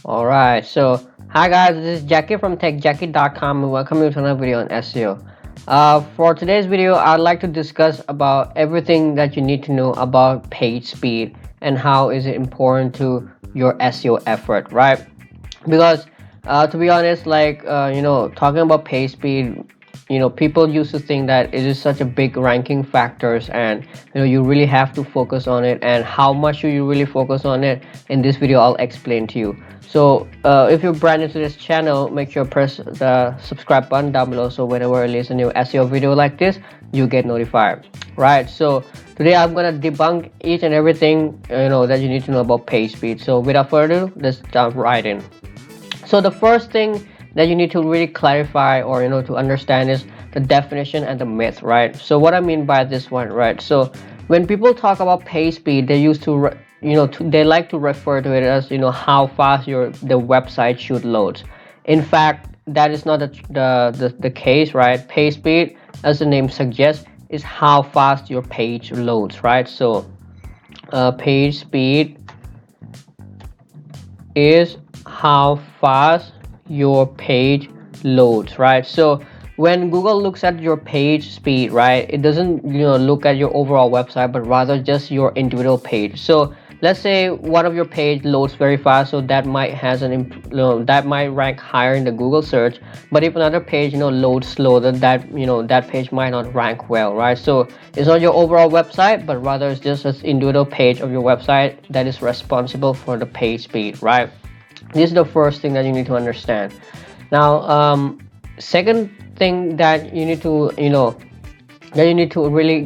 All right, so hi guys, this is Jackie from techjackie.com and welcome you to another video on SEO. For today's video, I'd like to discuss about everything that you need to know about page speed and how is it important to your SEO effort, right? Because to be honest, talking about page speed, people used to think that it is such a big ranking factors, and you really have to focus on it, and how much should you really focus on it. In this video I'll explain to you. So if you're brand new to this channel, make sure press the subscribe button down below, so whenever I release a new SEO video like this, you get notified, right? So today I'm gonna debunk each and everything that you need to know about page speed. So without further ado, let's jump right in. So the first thing that you need to really clarify, or to understand, is the definition and the myth, right? So what I mean by this one, right? So when people talk about page speed, they used to they like to refer to it as how fast the website should load. In fact, that is not the case, right? Page speed, as the name suggests, is how fast your page loads, right? So page speed is how fast your page loads, right? So when Google looks at your page speed, right, it doesn't look at your overall website, but rather just your individual page. So let's say one of your page loads very fast, so that might that might rank higher in the Google search. But if another page loads slow, then that page might not rank well, right? So it's not your overall website, but rather it's just an individual page of your website that is responsible for the page speed, right? This is the first thing that you need to understand. Now second thing that you need to really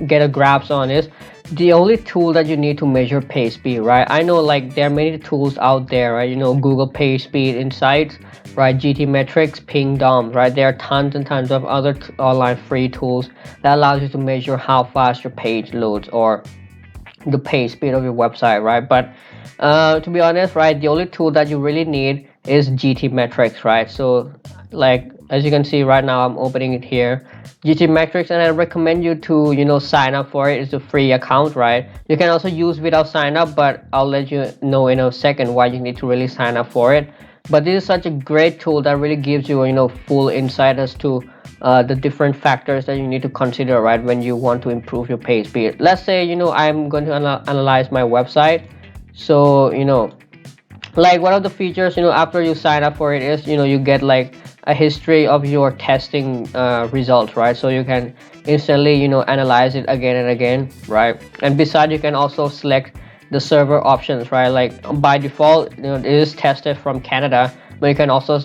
get a grasp on is the only tool that you need to measure page speed, right? I know, like, there are many tools out there, right? Google Page Speed Insights, right? GTmetrix, Pingdom, right? There are tons and tons of other online free tools that allows you to measure how fast your page loads, or the page speed of your website, right? But to be honest, right, the only tool that you really need is GTmetrix, right? So like, as you can see right now, I'm opening it here, GTmetrix, and I recommend you to sign up for it. It's a free account, right? You can also use without sign up, but I'll let you know in a second why you need to really sign up for it. But this is such a great tool that really gives you full insight as to the different factors that you need to consider, right, when you want to improve your page speed. Let's say I'm going to analyze my website. So like, one of the features after you sign up for it is you get like a history of your testing results, right? So you can instantly analyze it again and again, right? And besides, you can also select the server options, right? Like, by default it is tested from Canada, but you can also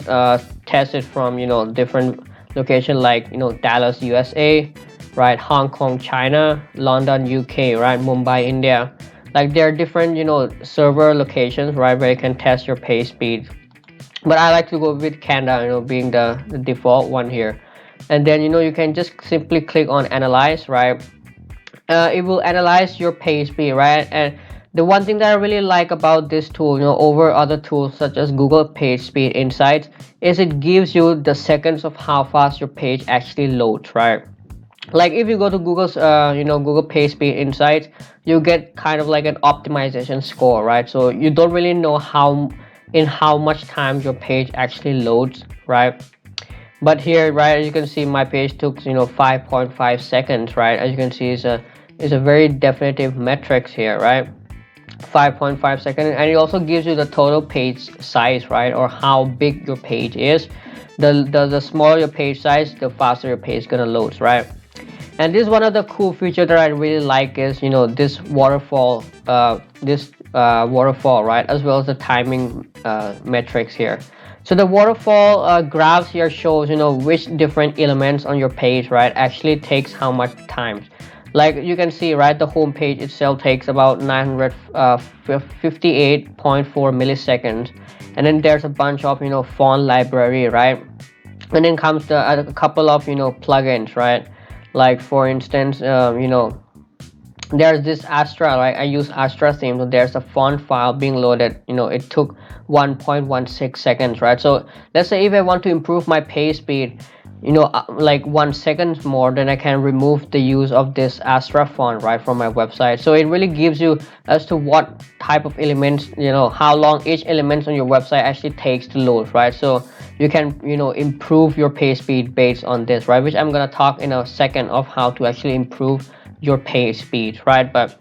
test it from different location, like Dallas, USA, right? Hong Kong, China, London, UK, right? Mumbai, India. Like, there are different server locations, right, where you can test your page speed. But I like to go with Canada, being the default one here. And then you can just simply click on analyze, right? It will analyze your page speed, right? And the one thing that I really like about this tool over other tools such as Google Page Speed Insights, is it gives you the seconds of how fast your page actually loads, right? Like, if you go to Google's Google Page Speed Insights, you get kind of like an optimization score, right? So you don't really know how much time your page actually loads, right? But here, right, as you can see, my page took 5.5 seconds, right? As you can see, is a very definitive metrics here, right? 5.5 seconds. And it also gives you the total page size, right, or how big your page is. The smaller your page size, the faster your page is gonna load, right? And this is one of the cool features that I really like, is this waterfall right, as well as the timing metrics here. So the waterfall graphs here shows which different elements on your page, right, actually takes how much time. Like, you can see, right, the home page itself takes about 958.4 milliseconds, and then there's a bunch of font library, right? And then comes a couple of plugins, right? Like, for instance, there's this Astra, right? I use Astra theme, so there's a font file being loaded. It took 1.16 seconds, right? So let's say if I want to improve my page speed, like 1 second more, then I can remove the use of this astra font right from my website. So it really gives you as to what type of elements, how long each element on your website actually takes to load, right? So you can improve your page speed based on this, right? Which I'm gonna talk in a second of how to actually improve your page speed, right? But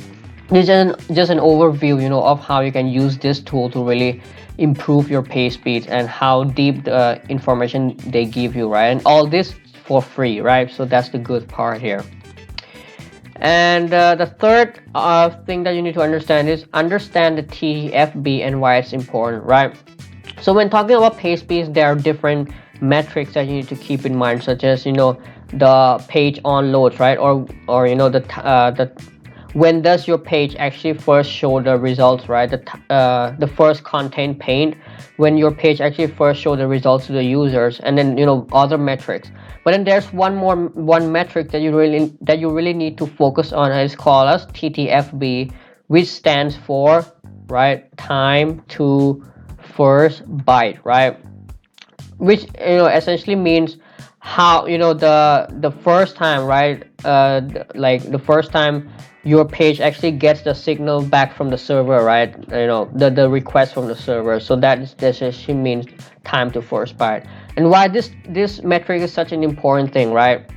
this is just an overview, of how you can use this tool to really improve your page speeds and how deep the information they give you, right? And all this for free, right? So that's the good part here. And the third thing that you need to understand is understand the TTFB and why it's important, right? So when talking about page speeds, there are different metrics that you need to keep in mind, such as the page on loads, right? Or the when does your page actually first show the results, right? The first content paint, when your page actually first show the results to the users, and then other metrics. But then there's one metric that you really need to focus on, and it's called as TTFB, which stands for, right, time to first byte, right? Which essentially means how the first time, right? Like the first time your page actually gets the signal back from the server, right? The request from the server. So that essentially means time to first byte. And why this metric is such an important thing, right?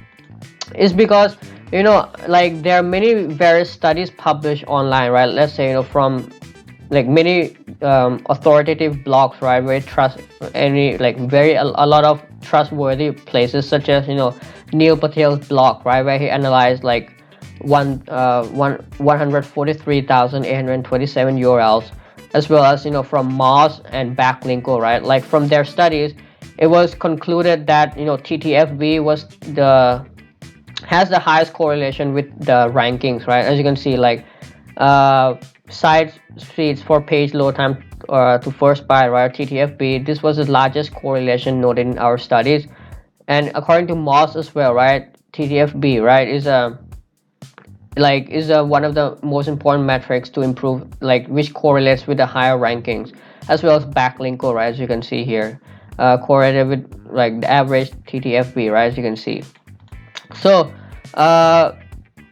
Is because like there are many various studies published online, right? Let's say from like many authoritative blogs, right, where trust any like a lot of trustworthy places, such as Neil Patel's blog, right, where he analyzed like 143,827 URLs, as well as from Moz and Backlinko, right? Like from their studies, it was concluded that TTFB has the highest correlation with the rankings, right? As you can see, like site speeds for page load time to first byte, right, TTFB, this was the largest correlation noted in our studies. And according to Moz as well, right, TTFB, right, is one of the most important metrics to improve, like which correlates with the higher rankings, as well as Backlinko, right, as you can see here, correlated with like the average TTFB, right, as you can see. So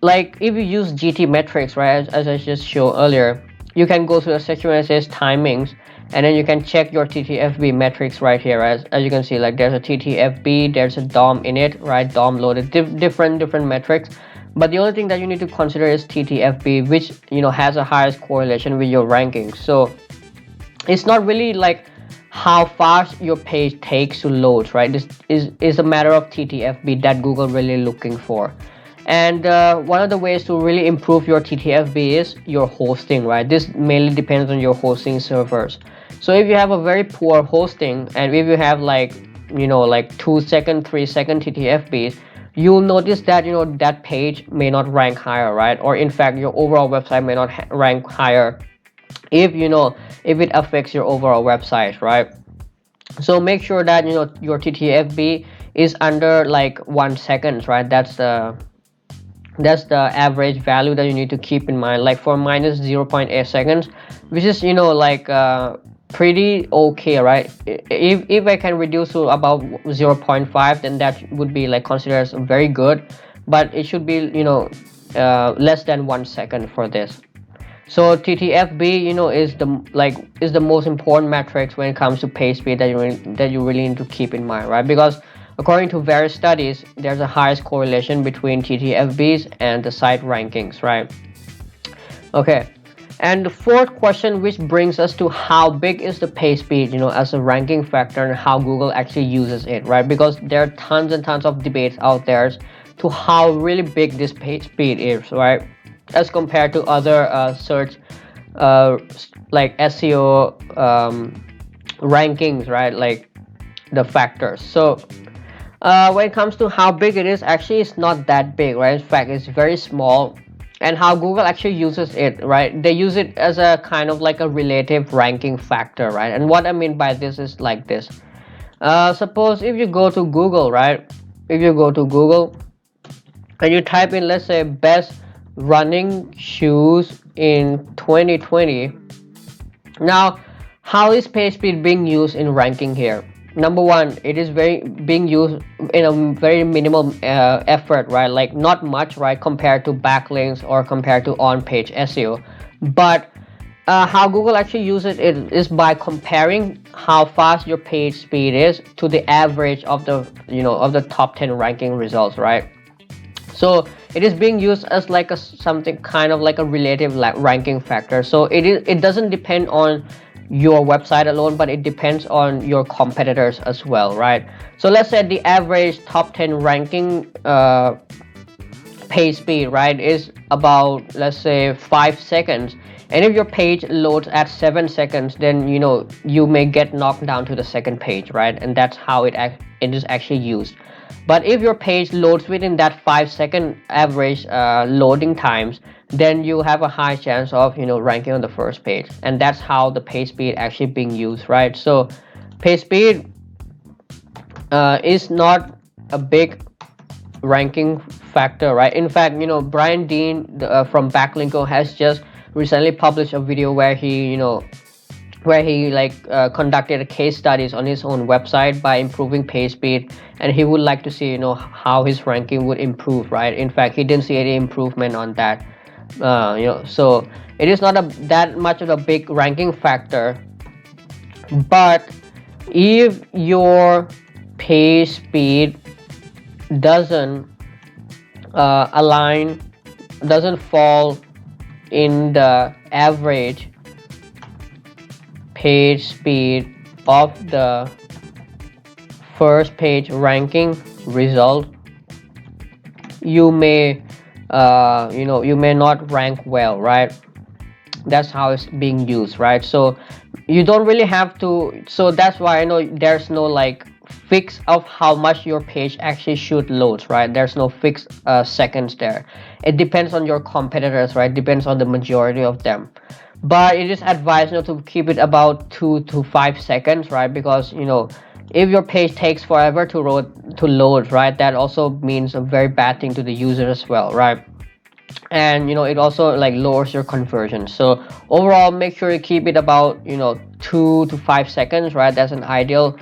like if you use GT metrics, right, as I just showed earlier, you can go to the section where it says timings, and then you can check your TTFB metrics right here, right? As you can see, like there's a TTFB, there's a DOM in it, right? DOM loaded, different metrics. But the only thing that you need to consider is TTFB, which has a highest correlation with your rankings. So it's not really like how fast your page takes to load, right? This is a matter of TTFB that Google really looking for. And one of the ways to really improve your TTFB is your hosting, right? This mainly depends on your hosting servers. So if you have a very poor hosting, and if you have like 2-second, 3-second TTFBs, you'll notice that that page may not rank higher, right? Or in fact, your overall website may not rank higher if if it affects your overall website, right? So make sure that your TTFB is under like 1 second, right? That's the average value that you need to keep in mind. Like for mine is 0.8 seconds, which is like pretty okay, right? If I can reduce to about 0.5, then that would be like considered as very good, but it should be less than 1 second for this. So TTFB is the most important metrics when it comes to page speed that you really need to keep in mind, right? Because according to various studies, there's a highest correlation between TTFBs and the site rankings, right? Okay. And the fourth question, which brings us to how big is the page speed as a ranking factor, and how Google actually uses it, right? Because there are tons and tons of debates out there to how really big this page speed is, right, as compared to other search like SEO rankings, right, like the factors. So when it comes to how big it is, actually it's not that big, right? In fact, it's very small. And how Google actually uses it, right? They use it as a kind of like a relative ranking factor, right? And what I mean by this is like this. Suppose if you go to Google, right? If you go to Google and you type in, let's say, best running shoes in 2020. Now, how is page speed being used in ranking here? number one, it is very being used in a very minimal effort, right? Like not much, right, compared to backlinks or compared to on-page SEO. But how Google actually uses it is by comparing how fast your page speed is to the average of the of the top 10 ranking results, right? So it is being used as like a something kind of like a relative ranking factor. So it doesn't depend on your website alone, but it depends on your competitors as well, right? So let's say the average top 10 ranking page speed, right, is about, let's say, 5 seconds. And if your page loads at 7 seconds, then you may get knocked down to the second page, right? And that's how it is actually used. But if your page loads within that 5 second average loading times, then you have a high chance of ranking on the first page. And that's how the page speed actually being used, right? So page speed is not a big ranking factor, right? In fact, Brian Dean from Backlinko has just recently published a video where he conducted a case studies on his own website by improving page speed, and he would like to see how his ranking would improve, right? In fact, he didn't see any improvement on that. So it is not that much of a big ranking factor. But if your page speed doesn't doesn't fall in the average page speed of the first page ranking result, you may you may not rank well, right? That's how it's being used, right? So you don't really have to. So that's why I know there's no like fix of how much your page actually should load, right? There's no fixed seconds there. It depends on your competitors, right? Depends on the majority of them. But it is advised to keep it about 2 to 5 seconds, right? Because if your page takes forever to load, right, that also means a very bad thing to the user as well, right? And it also like lowers your conversion. So overall, make sure you keep it about 2 to 5 seconds, right? That's an ideal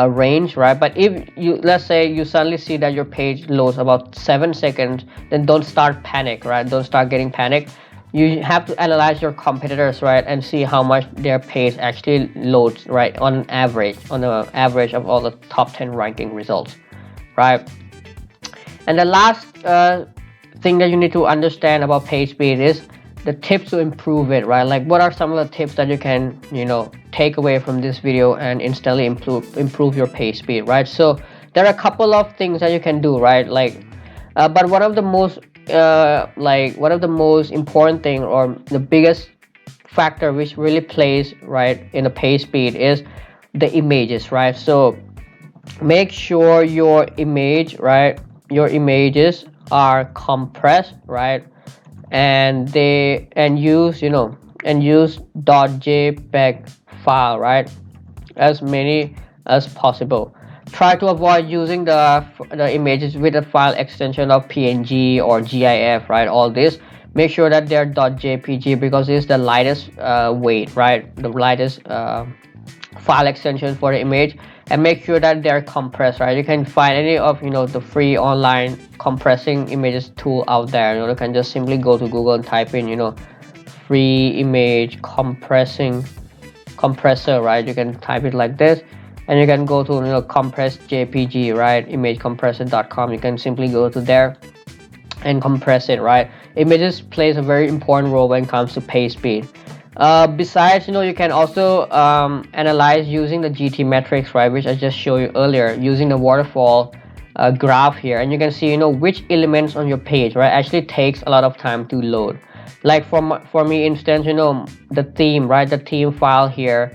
range, right? But if you, let's say you suddenly see that your page loads about 7 seconds, then don't start panic, right? Don't start getting panicked. You have to analyze your competitors, right, and see how much their page actually loads, right, on the average of all the top 10 ranking results, right? And the last thing that you need to understand about page speed is the tips to improve it, right? Like what are some of the tips that you can take away from this video and instantly improve your page speed, right? So there are a couple of things that you can do, right? Like but one of the most important thing, or the biggest factor which really plays right in the page speed, is the images, right? So make sure your images are compressed, right? And use .jpeg file, right? As many as possible. Try to avoid using the images with a file extension of PNG or GIF, right? All this, make sure that they're .jpg, because it's the lightest weight, right? The lightest file extension for the image. And make sure that they're compressed, right? You can find any of the free online compressing images tool out there. You can just simply go to Google and type in free image compressor, right? You can type it like this, and you can go to compress jpg, right? imagecompressor.com. You can simply go to there and compress it, right? Images plays a very important role when it comes to page speed. Besides, you can also analyze using the GT metrics, right, which I just showed you earlier, using the waterfall graph here, and you can see which elements on your page, right, actually takes a lot of time to load. Like for me instance, the theme, right, the theme file here,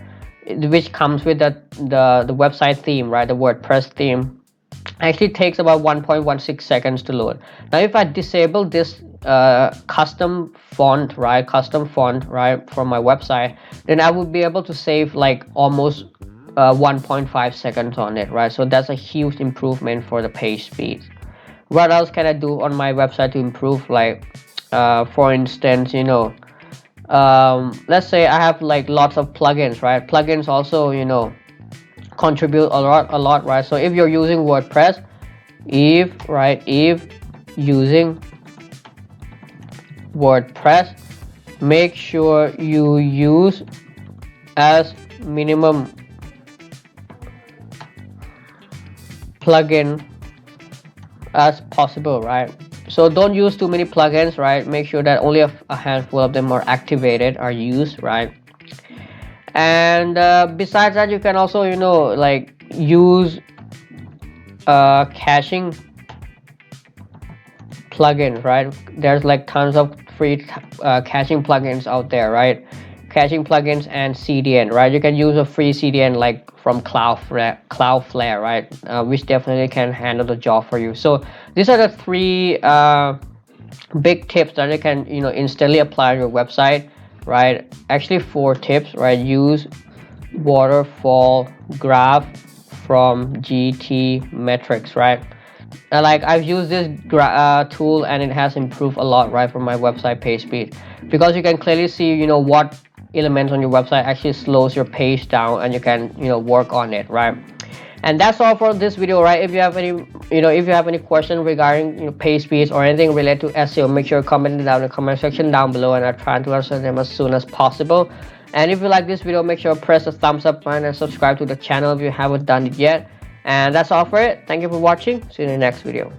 which comes with the website theme, right, the WordPress theme, actually takes about 1.16 seconds to load. Now if I disable this custom font, right, from my website, then I would be able to save like almost 1.5 seconds on it, right? So that's a huge improvement for the page speed. What else can I do on my website to improve? Like for instance, let's say I have like lots of plugins, right? Plugins also contribute a lot, right? So if you're using WordPress, if using WordPress, make sure you use as minimum plugin as possible, right? So don't use too many plugins, right? Make sure that only a handful of them are activated, are used, right? And besides that, you can also, you know, like use caching plugins, right? There's like tons of free caching plugins out there, right? Caching plugins and CDN, right? You can use a free CDN like from Cloudflare, right? Which definitely can handle the job for you. So these are the three big tips that you can, you know, instantly apply on your website, right? Actually, 4 tips, right? Use waterfall graph from GT metrics, right? Like I've used this tool and it has improved a lot, right, for my website page speed, because you can clearly see, you know, what elements on your website actually slows your page down, and you can, you know, work on it, right? And that's all for this video, right? If you have any, you know, if you have any question regarding, you know, page speeds or anything related to SEO, make sure to comment it down in the comment section down below, and I'll try to answer them as soon as possible. And if you like this video, make sure to press the thumbs up button and subscribe to the channel if you haven't done it yet. And that's all for it. Thank you for watching. See you in the next video.